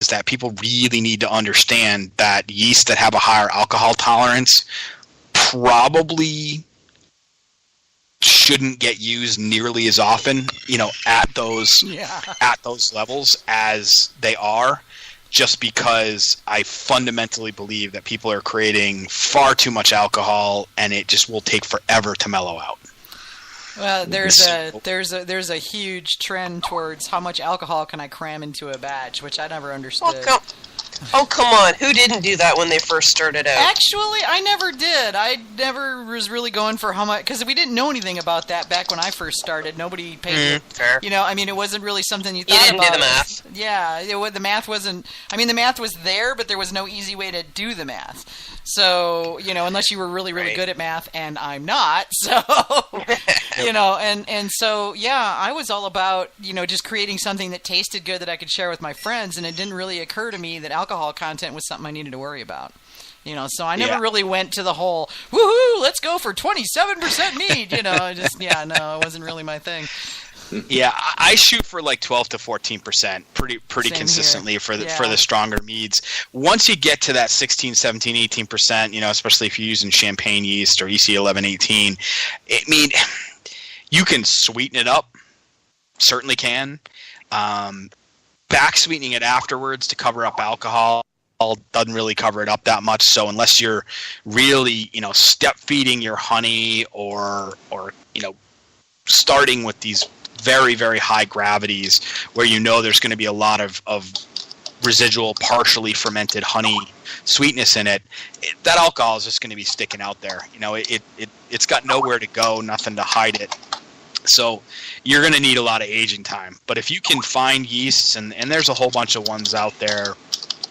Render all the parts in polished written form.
that people really need to understand that yeast that have a higher alcohol tolerance probably shouldn't get used nearly as often, at those levels as they are, just because I fundamentally believe that people are creating far too much alcohol and it just will take forever to mellow out. Well, there's a huge trend towards how much alcohol can I cram into a batch, which I never understood. Oh, come on. Who didn't do that when they first started out? Actually, I never did. I never was really going for how much, because we didn't know anything about that back when I first started. Nobody paid fair. It wasn't really something you thought about. You didn't do the math. Yeah, the math wasn't, the math was there, but there was no easy way to do the math. So, unless you were really, really good at math, and I'm not, so, and so, yeah, I was all about, just creating something that tasted good that I could share with my friends, and it didn't really occur to me that alcohol content was something I needed to worry about. So I never really went to the whole, woohoo, let's go for 27% mead, it wasn't really my thing. Yeah, I shoot for like 12 to 14% pretty Same consistently here. for the stronger meads. Once you get to that 16, 17, 18%, especially if you're using champagne yeast or EC 11, 18, you can sweeten it up. Certainly can. Back sweetening it afterwards to cover up alcohol doesn't really cover it up that much. So unless you're really, step feeding your honey or starting with these very, very high gravities where there's going to be a lot of residual partially fermented honey sweetness in it, that alcohol is just going to be sticking out there. It's got nowhere to go, nothing to hide it. So you're going to need a lot of aging time. But if you can find yeasts, and there's a whole bunch of ones out there,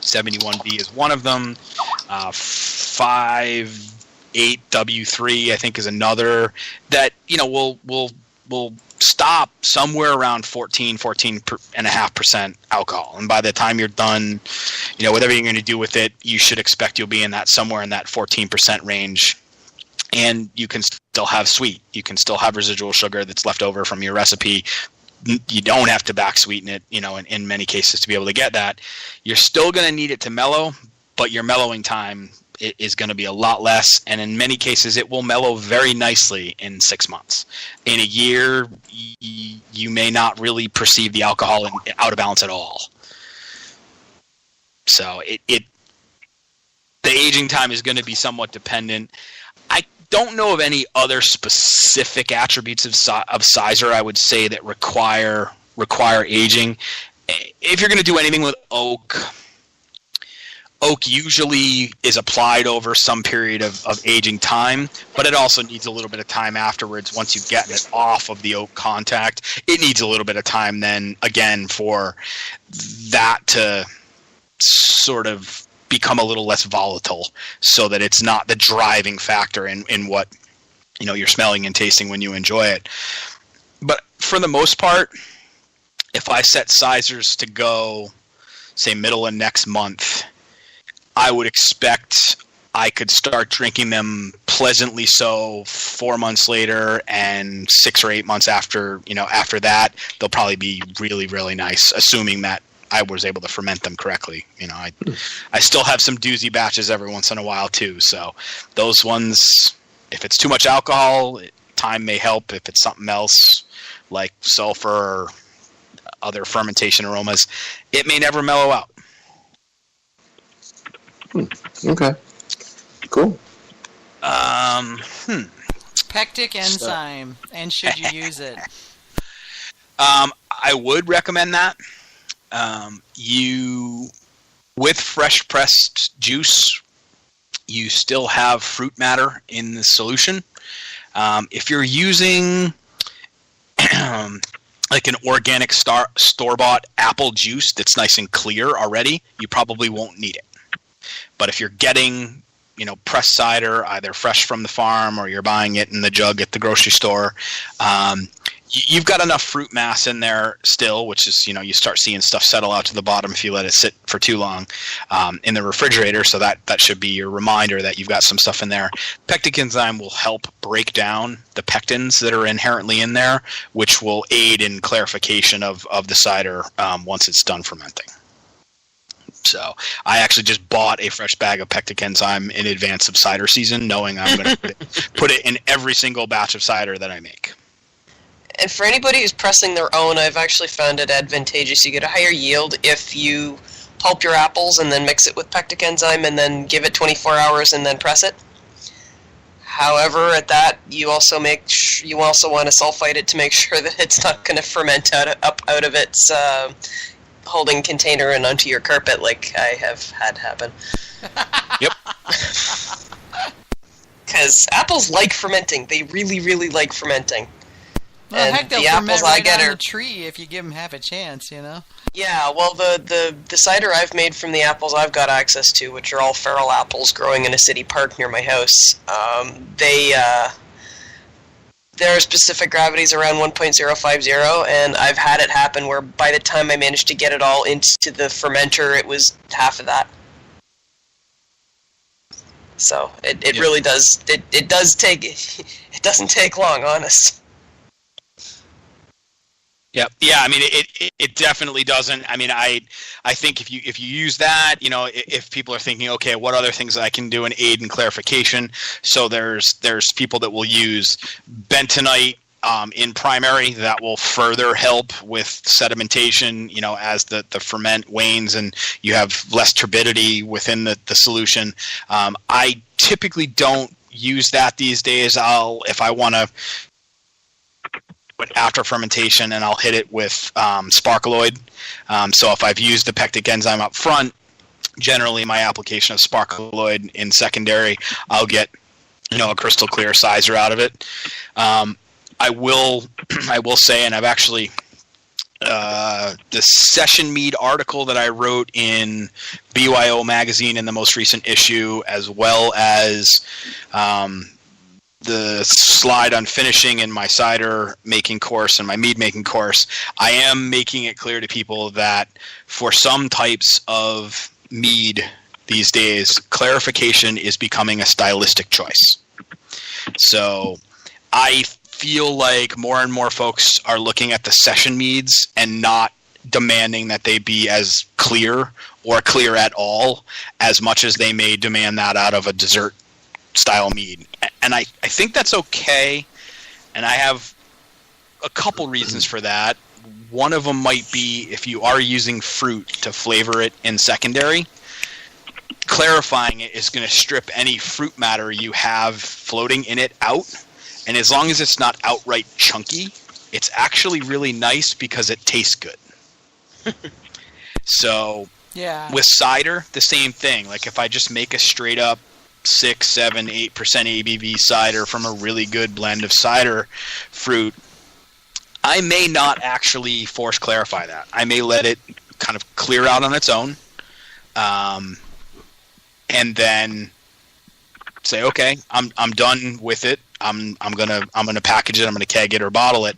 71B is one of them, 5.8W3 I think is another, that will stop somewhere around 14.5% alcohol. And by the time you're done, whatever you're going to do with it, you should expect you'll be in that somewhere in that 14% range. And you can still have sweet. You can still have residual sugar that's left over from your recipe. You don't have to back sweeten it, in many cases to be able to get that. You're still going to need it to mellow, but your mellowing time is going to be a lot less. And in many cases, it will mellow very nicely in 6 months. In a year, you may not really perceive the alcohol out of balance at all. So the aging time is going to be somewhat dependent. I don't know of any other specific attributes of Cyser I would say that require aging. If you're going to do anything with oak usually is applied over some period of aging time, but it also needs a little bit of time afterwards. Once you've gotten it off of the oak contact, it needs a little bit of time then again for that to sort of become a little less volatile, so that it's not the driving factor in what you're smelling and tasting when you enjoy it. But for the most part, if I set Cysers to go, say, middle of next month, I would expect I could start drinking them pleasantly so 4 months later, and 6 or 8 months after that, they'll probably be really, really nice, assuming that I was able to ferment them correctly. I still have some doozy batches every once in a while too. So those ones, if it's too much alcohol, time may help. If it's something else like sulfur or other fermentation aromas, it may never mellow out. Okay. Cool. Pectic enzyme, and should you use it? I would recommend that. With fresh pressed juice, you still have fruit matter in the solution. If you're using like an organic store-bought apple juice that's nice and clear already, you probably won't need it. But if you're getting, pressed cider, either fresh from the farm or you're buying it in the jug at the grocery store, you've got enough fruit mass in there still, which is, you start seeing stuff settle out to the bottom if you let it sit for too long in the refrigerator. So that should be your reminder that you've got some stuff in there. Pectic enzyme will help break down the pectins that are inherently in there, which will aid in clarification of the cider once it's done fermenting. So I actually just bought a fresh bag of pectic enzyme in advance of cider season, knowing I'm going to put it in every single batch of cider that I make. And for anybody who's pressing their own, I've actually found it advantageous. You get a higher yield if you pulp your apples and then mix it with pectic enzyme and then give it 24 hours and then press it. However, at that, you also want to sulfite it to make sure that it's not going to ferment up out of its holding container and onto your carpet like I have had happen. Yep. Because apples like fermenting. They really, really like fermenting. Well, and heck, they'll the ferment apples right I get on are the tree if you give them half a chance, you know? Yeah, well, the cider I've made from the apples I've got access to, which are all feral apples growing in a city park near my house, there are specific gravities around 1.050, and I've had it happen where by the time I managed to get it all into the fermenter, it was half of that. So it really does. It does take. It doesn't take long, honest. Yeah, I mean, it definitely doesn't. I mean, I think if you use that, you know, if people are thinking, okay, what other things I can do and aid in clarification? So there's people that will use bentonite in primary that will further help with sedimentation, you know, as the ferment wanes and you have less turbidity within the solution. I typically don't use that these days. If I want to, after fermentation, and I'll hit it with sparkaloid. So if I've used the pectic enzyme up front, generally my application of sparkaloid in secondary, I'll get, you know, a crystal clear cyser out of it. I will say, and I've actually the Session Mead article that I wrote in BYO magazine in the most recent issue, as well as the slide on finishing in my cider making course and my mead making course, I am making it clear to people that for some types of mead these days, clarification is becoming a stylistic choice. So I feel like more and more folks are looking at the session meads and not demanding that they be as clear or clear at all as much as they may demand that out of a dessert style mead. And I think that's okay, and I have a couple reasons for that. One of them might be if you are using fruit to flavor it in secondary, clarifying it is going to strip any fruit matter you have floating in it out, and as long as it's not outright chunky, it's actually really nice because it tastes good. So yeah, with cider, the same thing. Like if I just make a straight up 6, 7, 8% ABV cider from a really good blend of cider fruit, I may not actually force clarify that. I may let it kind of clear out on its own, and then say, okay, I'm done with it. I'm gonna package it. I'm gonna keg it or bottle it,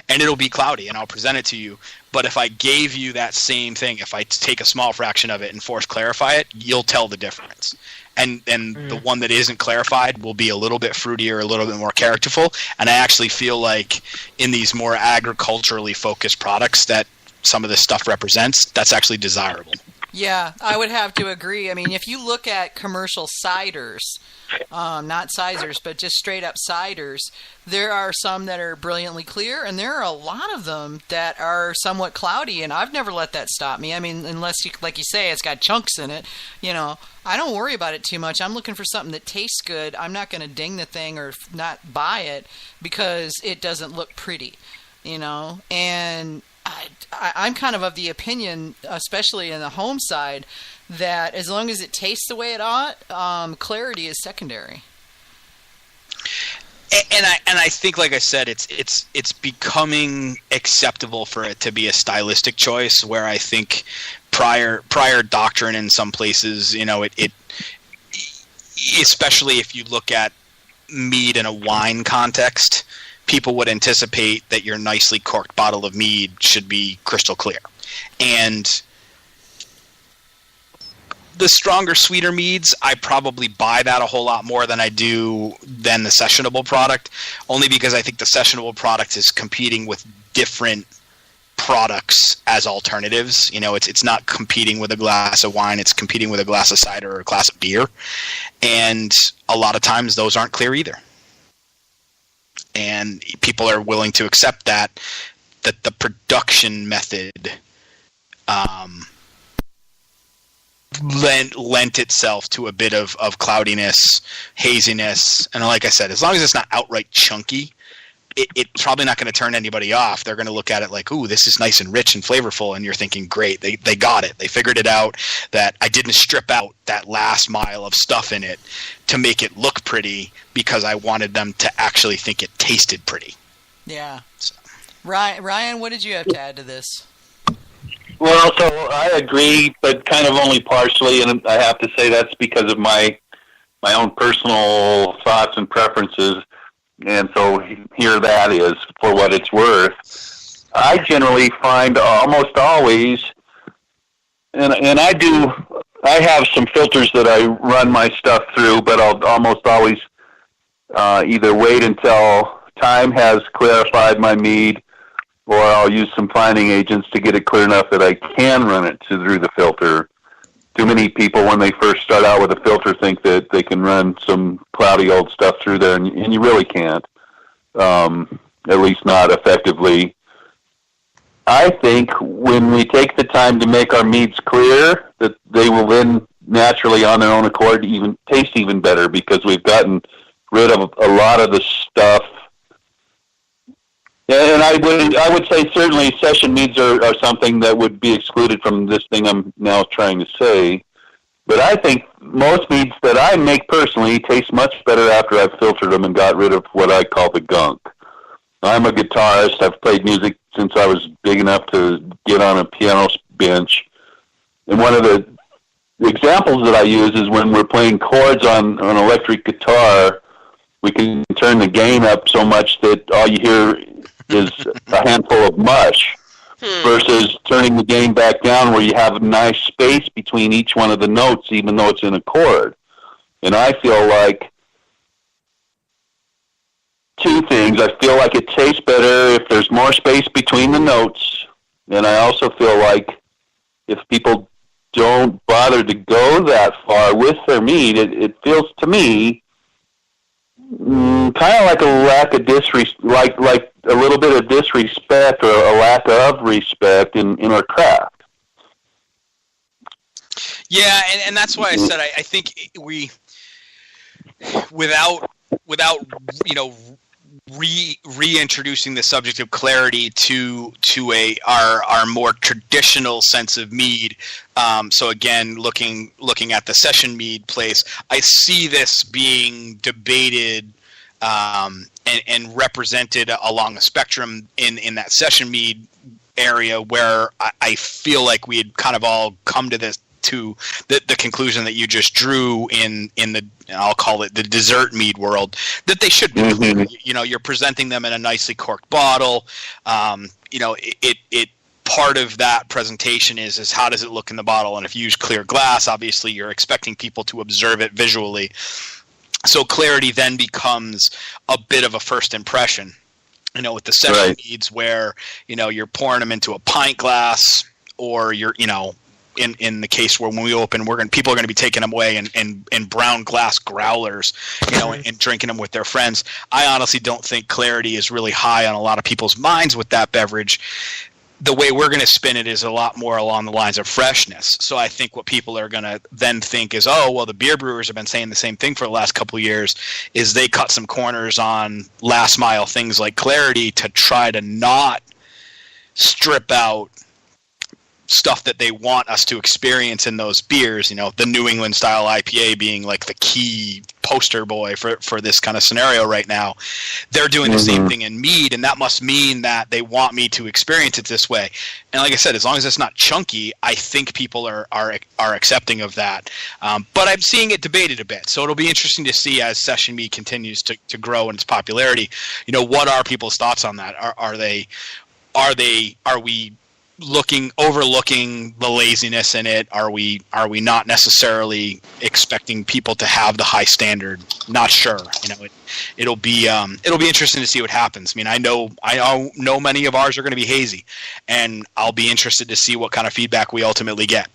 and it'll be cloudy, and I'll present it to you. But if I gave you that same thing, if I take a small fraction of it and force clarify it, you'll tell the difference. And the one that isn't clarified will be a little bit fruitier, a little bit more characterful. And I actually feel like in these more agriculturally focused products that some of this stuff represents, that's actually desirable. Yeah, I would have to agree. I mean, if you look at commercial ciders, not Cysers, but just straight up ciders, there are some that are brilliantly clear, and there are a lot of them that are somewhat cloudy, and I've never let that stop me. I mean, unless, like you say, it's got chunks in it, you know, I don't worry about it too much. I'm looking for something that tastes good. I'm not going to ding the thing or not buy it because it doesn't look pretty, you know, and I'm kind of the opinion, especially in the home side, that as long as it tastes the way it ought, clarity is secondary. And I think, like I said, it's becoming acceptable for it to be a stylistic choice. Where I think prior doctrine in some places, you know, it especially if you look at mead in a wine context, people would anticipate that your nicely corked bottle of mead should be crystal clear. And the stronger, sweeter meads, I probably buy that a whole lot more than I do than the sessionable product, only because I think the sessionable product is competing with different products as alternatives. It's not competing with a glass of wine, it's competing with a glass of cider or a glass of beer. And a lot of times those aren't clear either. And people are willing to accept that the production method lent itself to a bit of cloudiness, haziness. And like I said, as long as it's not outright chunky, it's probably not going to turn anybody off. They're going to look at it like, ooh, this is nice and rich and flavorful. And you're thinking, great, they got it. They figured it out, that I didn't strip out that last mile of stuff in it to make it look pretty because I wanted them to actually think it tasted pretty. Yeah. So. Ryan, what did you have to add to this? Well, so I agree, but kind of only partially, and I have to say that's because of my own personal thoughts and preferences. And so here that is for what it's worth. I generally find almost always, and I have some filters that I run my stuff through, but I'll almost always either wait until time has clarified my mead, or I'll use some fining agents to get it clear enough that I can run it through the filter. Too many people, when they first start out with a filter, think that they can run some cloudy old stuff through there, and you really can't, at least not effectively. I think when we take the time to make our meads clear, that they will then naturally, on their own accord, even taste even better, because we've gotten rid of a lot of the stuff. And I would say certainly session meads are something that would be excluded from this thing I'm now trying to say. But I think most meads that I make personally taste much better after I've filtered them and got rid of what I call the gunk. I'm a guitarist. I've played music since I was big enough to get on a piano bench. And one of the examples that I use is when we're playing chords on an electric guitar, we can turn the gain up so much that all you hear is a handful of mush, versus turning the gain back down where you have a nice space between each one of the notes, even though it's in a chord. And I feel like two things. I feel like it tastes better if there's more space between the notes, and I also feel like if people don't bother to go that far with their mead, it feels to me kind of like a lack of like a little bit of disrespect or a lack of respect in our craft. Yeah, and that's why I said I think we, without reintroducing the subject of clarity to our more traditional sense of mead. So again, looking at the session mead place, I see this being debated and represented along a spectrum in that session mead area, where I feel like we had kind of all come to the conclusion that you just drew in the, I'll call it the dessert mead world, that they should be clear. You're presenting them in a nicely corked bottle. It part of that presentation is how does it look in the bottle, and if you use clear glass, obviously you're expecting people to observe it visually. So clarity then becomes a bit of a first impression. With the session meads where you're pouring them into a pint glass, or you're in the case where when we open, people are going to be taking them away in brown glass growlers, and drinking them with their friends. I honestly don't think clarity is really high on a lot of people's minds with that beverage. The way we're going to spin it is a lot more along the lines of freshness. So I think what people are going to then think is, oh, well, the beer brewers have been saying the same thing for the last couple of years, is they cut some corners on last mile things like clarity to try to not strip out stuff that they want us to experience in those beers. The New England style IPA being like the key poster boy for this kind of scenario right now. They're doing the same thing in mead, and that must mean that they want me to experience it this way. And like I said, as long as it's not chunky, I think people are accepting of that. But I'm seeing it debated a bit, so it'll be interesting to see as session mead continues to grow in its popularity. What are people's thoughts on that? Are we overlooking the laziness in it? Are we not necessarily expecting people to have the high standard? Not sure. It'll be interesting to see what happens. I mean, I know many of ours are going to be hazy, and I'll be interested to see what kind of feedback we ultimately get.